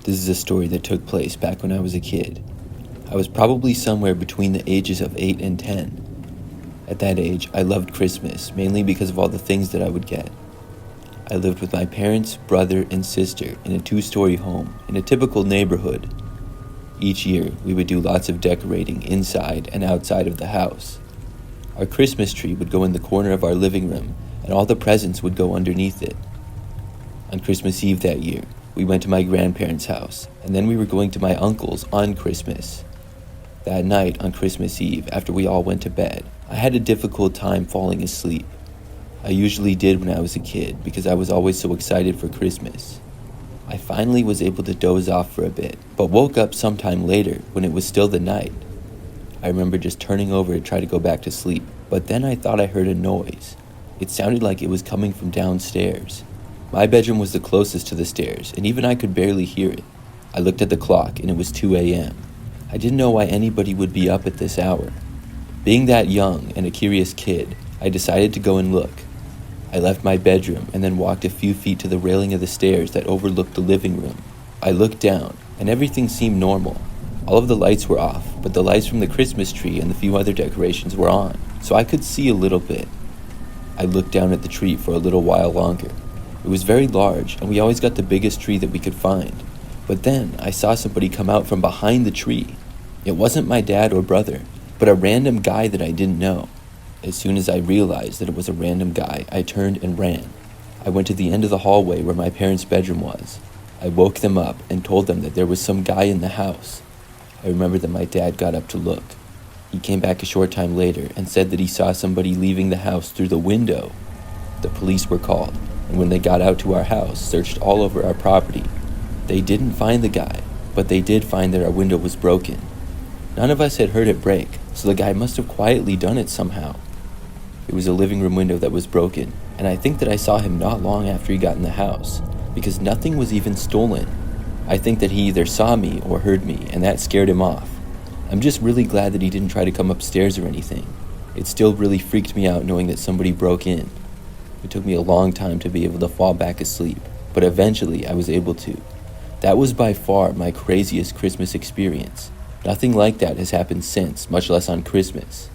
This is a story that took place back when I was a kid. I was probably somewhere between the ages of 8 and 10. At that age, I loved Christmas, mainly because of all the things that I would get. I lived with my parents, brother, and sister in a 2-story home in a typical neighborhood. Each year, we would do lots of decorating inside and outside of the house. Our Christmas tree would go in the corner of our living room, and all the presents would go underneath it. On Christmas Eve that year, we went to my grandparents' house, and then we were going to my uncle's on Christmas. That night, on Christmas Eve, after we all went to bed, I had a difficult time falling asleep. I usually did when I was a kid because I was always so excited for Christmas. I finally was able to doze off for a bit, but woke up sometime later when it was still the night. I remember just turning over to try to go back to sleep, but then I thought I heard a noise. It sounded like it was coming from downstairs. My bedroom was the closest to the stairs, and even I could barely hear it. I looked at the clock, and it was 2 a.m. I didn't know why anybody would be up at this hour. Being that young and a curious kid, I decided to go and look. I left my bedroom and then walked a few feet to the railing of the stairs that overlooked the living room. I looked down, and everything seemed normal. All of the lights were off, but the lights from the Christmas tree and the few other decorations were on, so I could see a little bit. I looked down at the tree for a little while longer. It was very large, and we always got the biggest tree that we could find. But then I saw somebody come out from behind the tree. It wasn't my dad or brother, but a random guy that I didn't know. As soon as I realized that it was a random guy, I turned and ran. I went to the end of the hallway where my parents' bedroom was. I woke them up and told them that there was some guy in the house. I remember that my dad got up to look. He came back a short time later and said that he saw somebody leaving the house through the window. The police were called, and when they got out to our house, searched all over our property. They didn't find the guy, but they did find that our window was broken. None of us had heard it break, so the guy must have quietly done it somehow. It was a living room window that was broken, and I think that I saw him not long after he got in the house, because nothing was even stolen. I think that he either saw me or heard me, and that scared him off. I'm just really glad that he didn't try to come upstairs or anything. It still really freaked me out knowing that somebody broke in. It took me a long time to be able to fall back asleep, but eventually I was able to. That was by far my craziest Christmas experience. Nothing like that has happened since, much less on Christmas.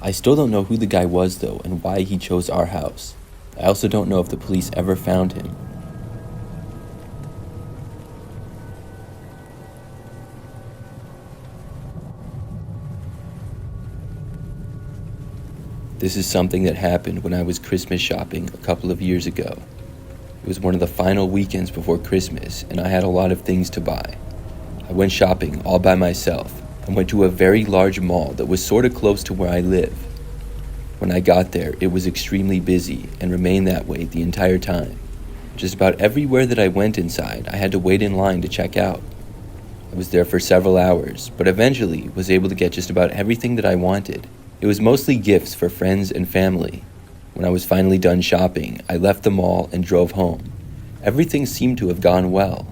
I still don't know who the guy was though and why he chose our house. I also don't know if the police ever found him. This is something that happened when I was Christmas shopping a couple of years ago. It was one of the final weekends before Christmas, and I had a lot of things to buy. I went shopping all by myself and went to a very large mall that was sort of close to where I live. When I got there, it was extremely busy and remained that way the entire time. Just about everywhere that I went inside, I had to wait in line to check out. I was there for several hours, but eventually was able to get just about everything that I wanted. It was mostly gifts for friends and family. When I was finally done shopping, I left the mall and drove home. Everything seemed to have gone well.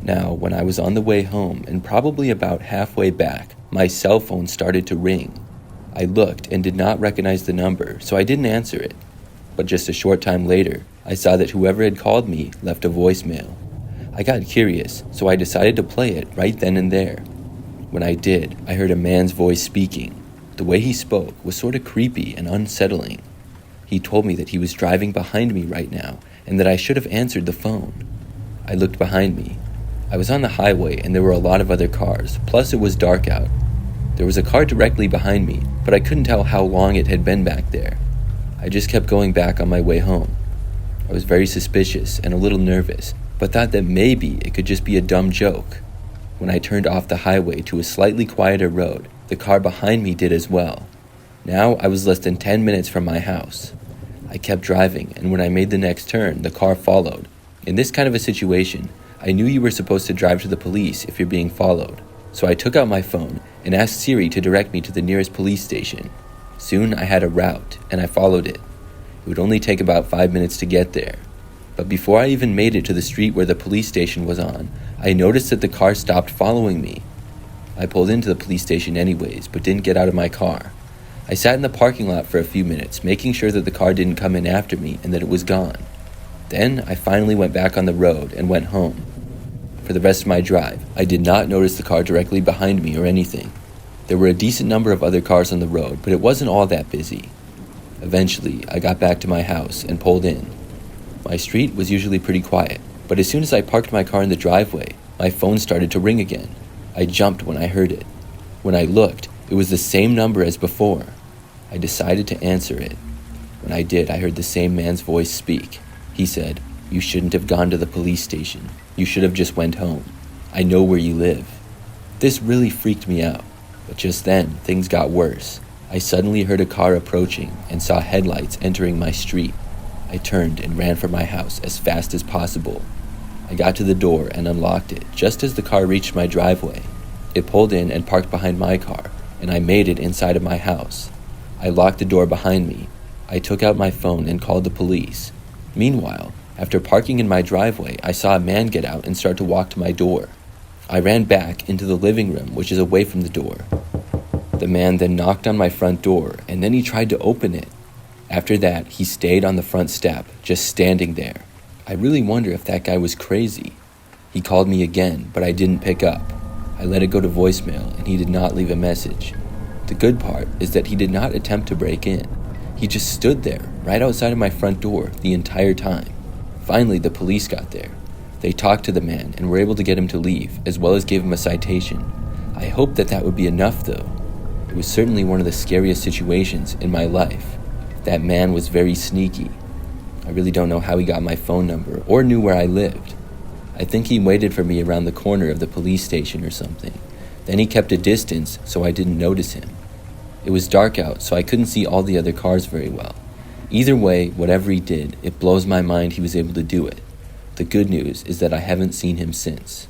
Now, when I was on the way home and probably about halfway back, my cell phone started to ring. I looked and did not recognize the number, so I didn't answer it. But just a short time later, I saw that whoever had called me left a voicemail. I got curious, so I decided to play it right then and there. When I did, I heard a man's voice speaking. The way he spoke was sort of creepy and unsettling. He told me that he was driving behind me right now and that I should have answered the phone. I looked behind me. I was on the highway and there were a lot of other cars, plus it was dark out. There was a car directly behind me, but I couldn't tell how long it had been back there. I just kept going back on my way home. I was very suspicious and a little nervous, but thought that maybe it could just be a dumb joke. When I turned off the highway to a slightly quieter road, the car behind me did as well. Now I was less than 10 minutes from my house. I kept driving, and when I made the next turn, the car followed. In this kind of a situation, I knew you were supposed to drive to the police if you're being followed. So I took out my phone and asked Siri to direct me to the nearest police station. Soon I had a route, and I followed it. It would only take about 5 minutes to get there. But before I even made it to the street where the police station was on, I noticed that the car stopped following me. I pulled into the police station anyways, but didn't get out of my car. I sat in the parking lot for a few minutes, making sure that the car didn't come in after me and that it was gone. Then I finally went back on the road and went home. for the rest of my drive, I did not notice the car directly behind me or anything. There were a decent number of other cars on the road, but it wasn't all that busy. Eventually, I got back to my house and pulled in. My street was usually pretty quiet, but as soon as I parked my car in the driveway, my phone started to ring again. I jumped when I heard it. When I looked, it was the same number as before. I decided to answer it. When I did, I heard the same man's voice speak. He said, "You shouldn't have gone to the police station. You should have just went home. I know where you live." This really freaked me out, but just then, things got worse. I suddenly heard a car approaching and saw headlights entering my street. I turned and ran for my house as fast as possible. I got to the door and unlocked it just as the car reached my driveway. It pulled in and parked behind my car, and I made it inside of my house. I locked the door behind me. I took out my phone and called the police. Meanwhile, after parking in my driveway, I saw a man get out and start to walk to my door. I ran back into the living room, which is away from the door. The man then knocked on my front door, and then he tried to open it. After that, he stayed on the front step, just standing there. I really wonder if that guy was crazy. He called me again, but I didn't pick up. I let it go to voicemail, and he did not leave a message. The good part is that he did not attempt to break in. He just stood there, right outside of my front door, the entire time. Finally, the police got there. They talked to the man and were able to get him to leave, as well as gave him a citation. I hoped that would be enough, though. It was certainly one of the scariest situations in my life. That man was very sneaky. I really don't know how he got my phone number or knew where I lived. I think he waited for me around the corner of the police station or something. Then he kept a distance so I didn't notice him. It was dark out, so I couldn't see all the other cars very well. Either way, whatever he did, it blows my mind he was able to do it. The good news is that I haven't seen him since.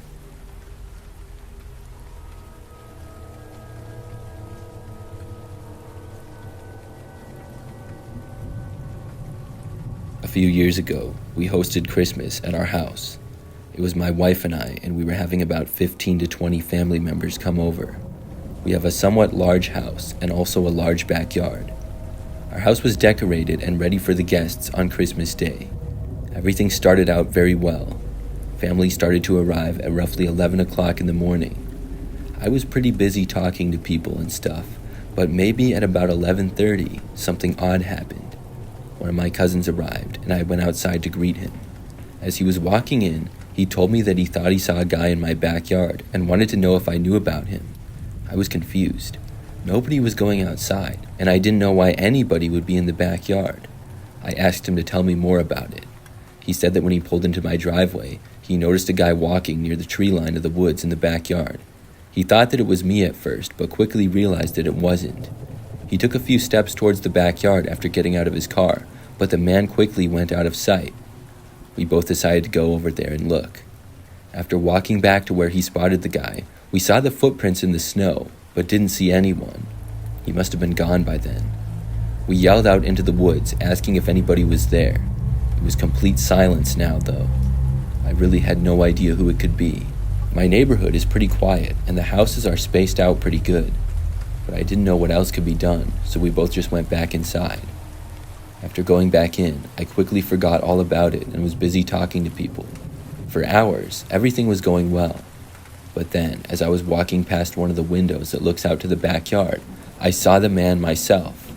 A few years ago, we hosted Christmas at our house. It was my wife and I, and we were having about 15 to 20 family members come over. We have a somewhat large house and also a large backyard. Our house was decorated and ready for the guests on Christmas Day. Everything started out very well. Family started to arrive at roughly 11 o'clock in the morning. I was pretty busy talking to people and stuff, but maybe at about 11:30, something odd happened. One of my cousins arrived, and I went outside to greet him. As he was walking in, he told me that he thought he saw a guy in my backyard and wanted to know if I knew about him. I was confused. Nobody was going outside, and I didn't know why anybody would be in the backyard. I asked him to tell me more about it. He said that when he pulled into my driveway, he noticed a guy walking near the tree line of the woods in the backyard. He thought that it was me at first, but quickly realized that it wasn't. He took a few steps towards the backyard after getting out of his car, but the man quickly went out of sight. We both decided to go over there and look. After walking back to where he spotted the guy, we saw the footprints in the snow, but didn't see anyone. He must have been gone by then. We yelled out into the woods, asking if anybody was there. It was complete silence now, though. I really had no idea who it could be. My neighborhood is pretty quiet, and the houses are spaced out pretty good. But I didn't know what else could be done, so we both just went back inside. After going back in, I quickly forgot all about it and was busy talking to people. For hours, everything was going well. But then, as I was walking past one of the windows that looks out to the backyard, I saw the man myself.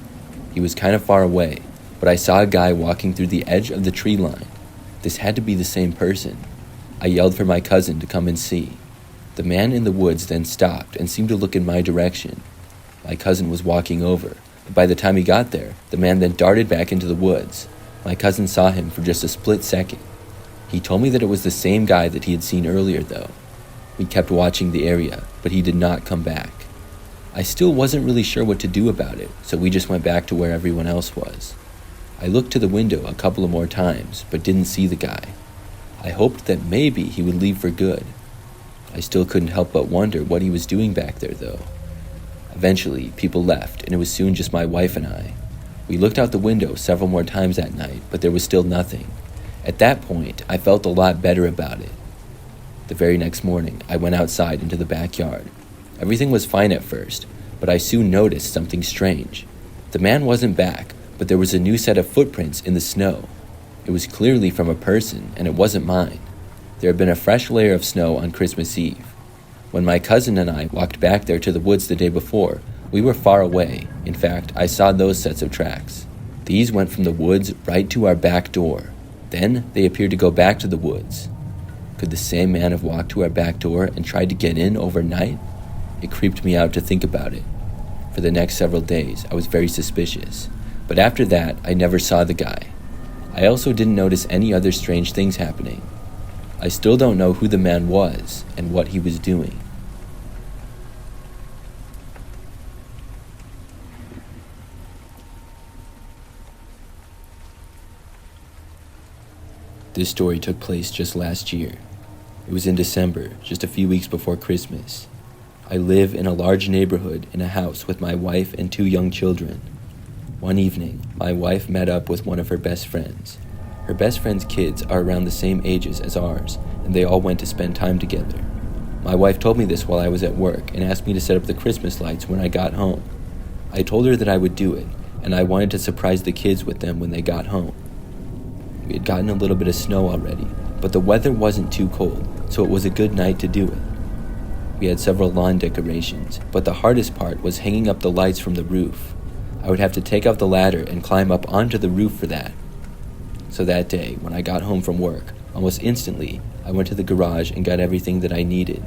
He was kind of far away, but I saw a guy walking through the edge of the tree line. This had to be the same person. I yelled for my cousin to come and see. The man in the woods then stopped and seemed to look in my direction. My cousin was walking over, but by the time he got there, the man then darted back into the woods. My cousin saw him for just a split second. He told me that it was the same guy that he had seen earlier, though. We kept watching the area, but he did not come back. I still wasn't really sure what to do about it, so we just went back to where everyone else was. I looked to the window a couple of more times, but didn't see the guy. I hoped that maybe he would leave for good. I still couldn't help but wonder what he was doing back there, though. Eventually, people left, and it was soon just my wife and I. We looked out the window several more times that night, but there was still nothing. At that point, I felt a lot better about it. The very next morning, I went outside into the backyard. Everything was fine at first, but I soon noticed something strange. The man wasn't back, but there was a new set of footprints in the snow. It was clearly from a person, and it wasn't mine. There had been a fresh layer of snow on Christmas Eve. When my cousin and I walked back there to the woods the day before, we were far away. In fact, I saw those sets of tracks. These went from the woods right to our back door. Then they appeared to go back to the woods. Could the same man have walked to our back door and tried to get in overnight? It creeped me out to think about it. For the next several days, I was very suspicious. But after that, I never saw the guy. I also didn't notice any other strange things happening. I still don't know who the man was and what he was doing. This story took place just last year. It was in December, just a few weeks before Christmas. I live in a large neighborhood in a house with my wife and 2 young children. One evening, my wife met up with one of her best friends. Her best friend's kids are around the same ages as ours, and they all went to spend time together. My wife told me this while I was at work and asked me to set up the Christmas lights when I got home. I told her that I would do it, and I wanted to surprise the kids with them when they got home. We had gotten a little bit of snow already, but the weather wasn't too cold, so it was a good night to do it. We had several lawn decorations, but the hardest part was hanging up the lights from the roof. I would have to take out the ladder and climb up onto the roof for that. So that day, when I got home from work, almost instantly, I went to the garage and got everything that I needed.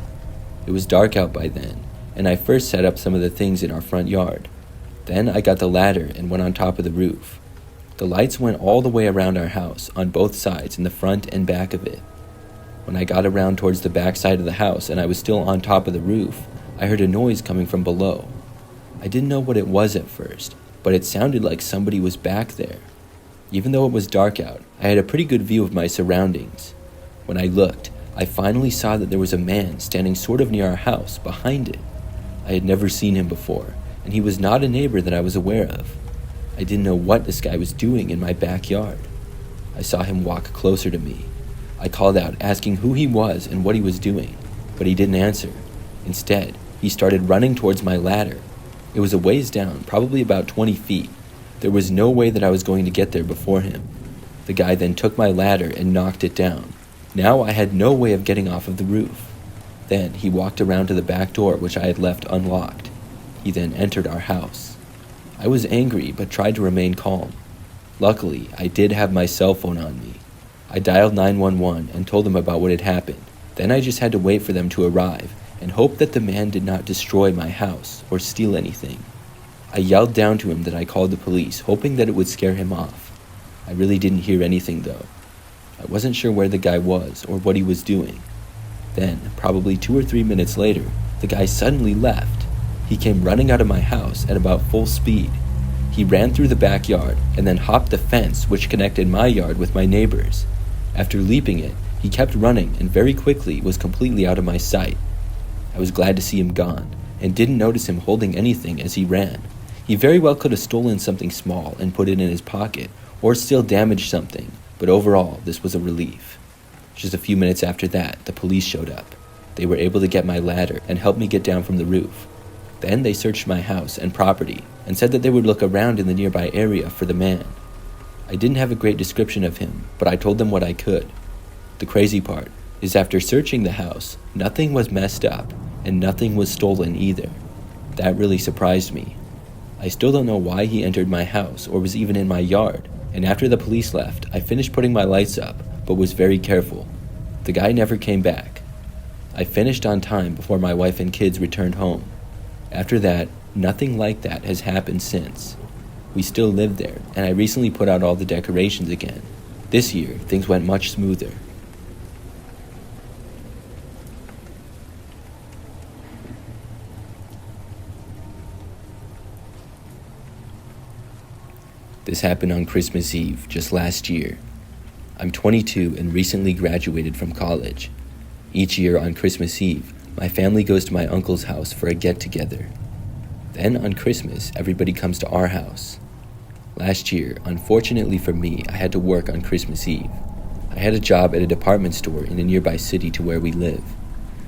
It was dark out by then, and I first set up some of the things in our front yard. Then I got the ladder and went on top of the roof. The lights went all the way around our house, on both sides, in the front and back of it. When I got around towards the back side of the house and I was still on top of the roof, I heard a noise coming from below. I didn't know what it was at first, but it sounded like somebody was back there. Even though it was dark out, I had a pretty good view of my surroundings. When I looked, I finally saw that there was a man standing sort of near our house, behind it. I had never seen him before, and he was not a neighbor that I was aware of. I didn't know what this guy was doing in my backyard. I saw him walk closer to me. I called out, asking who he was and what he was doing, but he didn't answer. Instead, he started running towards my ladder. It was a ways down, probably about 20 feet. There was no way that I was going to get there before him. The guy then took my ladder and knocked it down. Now I had no way of getting off of the roof. Then he walked around to the back door, which I had left unlocked. He then entered our house. I was angry, but tried to remain calm. Luckily, I did have my cell phone on me. I dialed 911 and told them about what had happened. Then I just had to wait for them to arrive and hope that the man did not destroy my house or steal anything. I yelled down to him that I called the police, hoping that it would scare him off. I really didn't hear anything though. I wasn't sure where the guy was or what he was doing. Then, probably 2 or 3 minutes later, the guy suddenly left. He came running out of my house at about full speed. He ran through the backyard and then hopped the fence which connected my yard with my neighbor's. After leaping it, he kept running and very quickly was completely out of my sight. I was glad to see him gone and didn't notice him holding anything as he ran. He very well could have stolen something small and put it in his pocket or still damaged something, but overall this was a relief. Just a few minutes after that, the police showed up. They were able to get my ladder and help me get down from the roof. Then they searched my house and property and said that they would look around in the nearby area for the man. I didn't have a great description of him, but I told them what I could. The crazy part is after searching the house, nothing was messed up and nothing was stolen either. That really surprised me. I still don't know why he entered my house or was even in my yard, and after the police left, I finished putting my lights up, but was very careful. The guy never came back. I finished on time before my wife and kids returned home. After that, nothing like that has happened since. We still live there, and I recently put out all the decorations again. This year, things went much smoother. This happened on Christmas Eve, just last year. I'm 22 and recently graduated from college. Each year on Christmas Eve, my family goes to my uncle's house for a get-together. Then on Christmas, everybody comes to our house. Last year, unfortunately for me, I had to work on Christmas Eve. I had a job at a department store in a nearby city to where we live.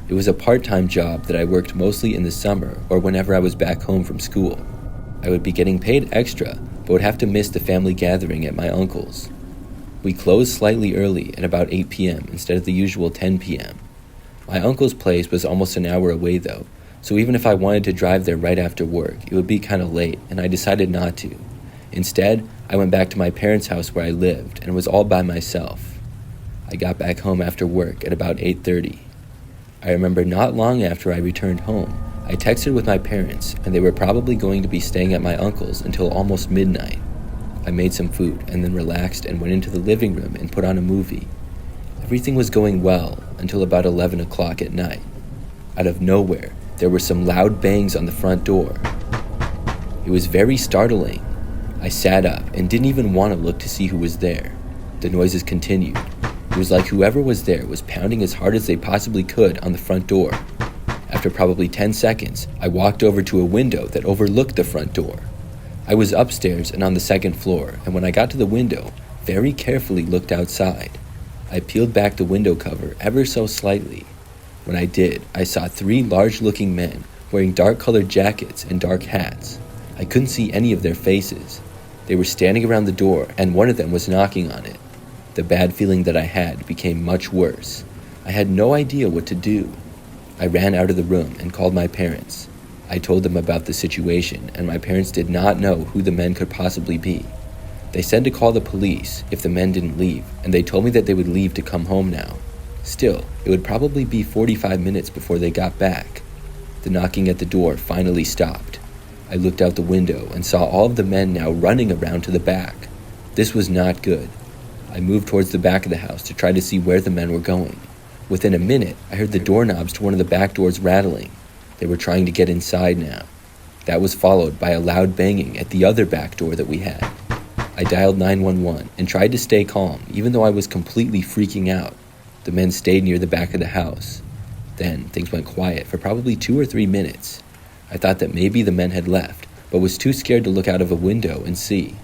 It was a part-time job that I worked mostly in the summer or whenever I was back home from school. I would be getting paid extra, but would have to miss the family gathering at my uncle's. We closed slightly early at about 8 p.m. instead of the usual 10 p.m. My uncle's place was almost an hour away though, so even if I wanted to drive there right after work, it would be kind of late, and I decided not to. Instead, I went back to my parents' house where I lived, and was all by myself. I got back home after work at about 8:30. I remember not long after I returned home, I texted with my parents, and they were probably going to be staying at my uncle's until almost midnight. I made some food, and then relaxed and went into the living room and put on a movie. Everything was going well until about 11 o'clock at night. Out of nowhere, there were some loud bangs on the front door. It was very startling. I sat up and didn't even want to look to see who was there. The noises continued. It was like whoever was there was pounding as hard as they possibly could on the front door. After probably 10 seconds, I walked over to a window that overlooked the front door. I was upstairs and on the second floor, and when I got to the window, very carefully looked outside. I peeled back the window cover ever so slightly. When I did, I saw 3 large-looking men wearing dark-colored jackets and dark hats. I couldn't see any of their faces. They were standing around the door, and one of them was knocking on it. The bad feeling that I had became much worse. I had no idea what to do. I ran out of the room and called my parents. I told them about the situation, and my parents did not know who the men could possibly be. They said to call the police if the men didn't leave, and they told me that they would leave to come home now. Still, it would probably be 45 minutes before they got back. The knocking at the door finally stopped. I looked out the window and saw all of the men now running around to the back. This was not good. I moved towards the back of the house to try to see where the men were going. Within a minute, I heard the doorknobs to one of the back doors rattling. They were trying to get inside now. That was followed by a loud banging at the other back door that we had. I dialed 911 and tried to stay calm, even though I was completely freaking out. The men stayed near the back of the house. Then things went quiet for probably 2 or 3 minutes. I thought that maybe the men had left, but was too scared to look out of a window and see.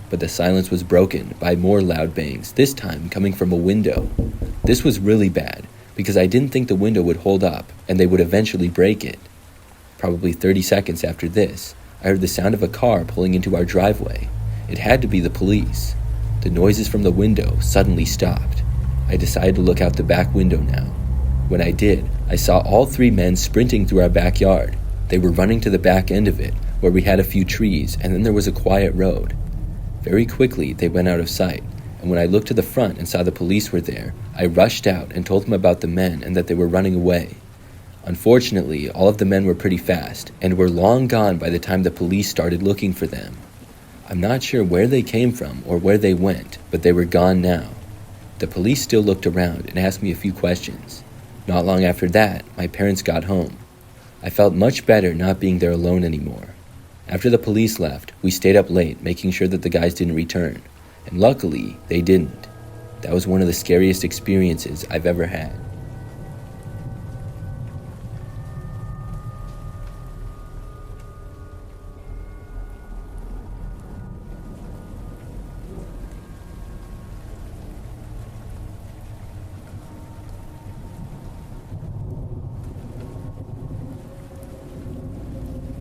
But the silence was broken by more loud bangs, this time coming from a window. This was really bad, because I didn't think the window would hold up, and they would eventually break it. Probably 30 seconds after this, I heard the sound of a car pulling into our driveway. It had to be the police. The noises from the window suddenly stopped. I decided to look out the back window now. When I did, I saw all 3 men sprinting through our backyard. They were running to the back end of it, where we had a few trees, and then there was a quiet road. Very quickly, they went out of sight, and when I looked to the front and saw the police were there, I rushed out and told them about the men and that they were running away. Unfortunately, all of the men were pretty fast, and were long gone by the time the police started looking for them. I'm not sure where they came from or where they went, but they were gone now. The police still looked around and asked me a few questions. Not long after that, my parents got home. I felt much better not being there alone anymore. After the police left, we stayed up late making sure that the guys didn't return, and luckily, they didn't. That was one of the scariest experiences I've ever had.